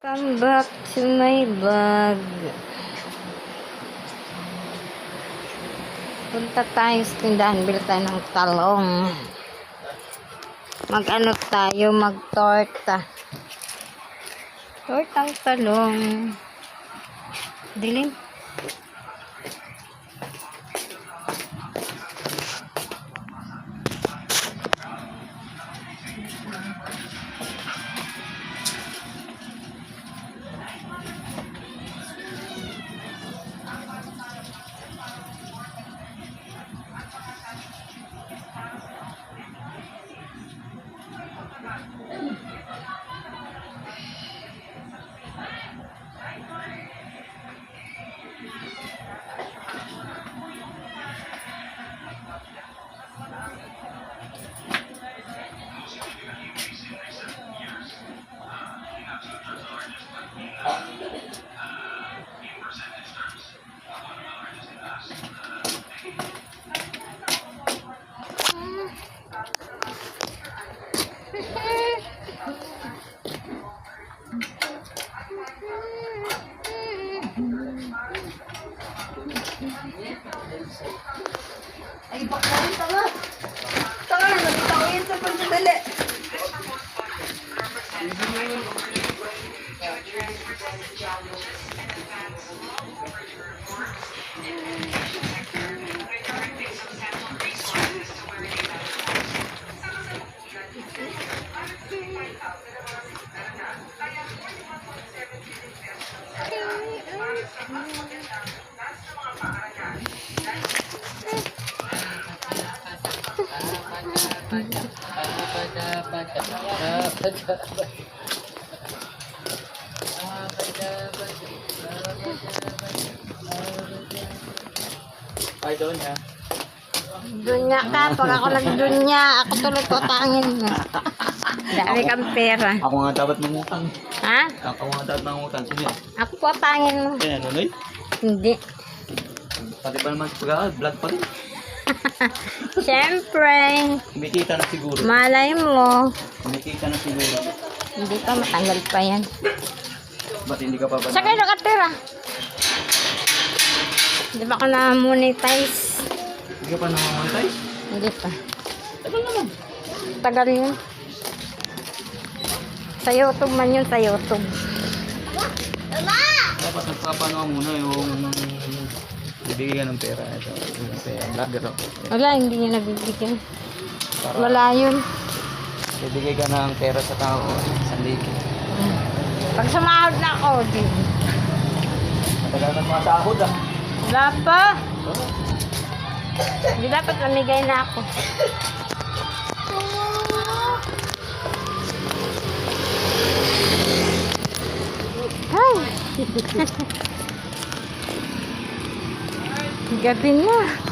Come back to my vlog. Punta tayo sa tindahan, bili tayo ng talong. Mag-ano tayo, mag-torta. Tortang talong. Dilim. Ay, bakit tanga? Tanga na, nagtawin sa pagdadali. Ay, doon niya. Dunya ka, pag ako nagdunya, ako tuloy tutangin mo. Dami kang pera. Ako nga dapat mangutang. Ha? Ako nga dapat mangutang. Sino yan? Ako tutangin mo. Kaya ano, Noy? Hindi. Pati pa naman vlog pa rin. Siyempre, Kumikita na siguro. malay mo. Kumikita na siguro. Hindi pa, matanggal pa yan. Ba't hindi ka pa ba? Saan kayo nakatira? Di ba ako na-monetize? Hindi ka pa namamonetize? Hindi pa. Tagal naman. Tagal yun. Sa YouTube man yun, sa YouTube. Dapat nagpapano ka muna yung bibigyan ng pera. Ito, yung pera. Vlogger ako. Wala, hindi niya nabibigyan. Para Wala yun. bibigay ka ng pera sa tao. 1,000. Pag sumahod na ako, di. Matagal na mga sahod ah. Wala pa. Hindi dapat namigay na ako. Ay! Gabi na.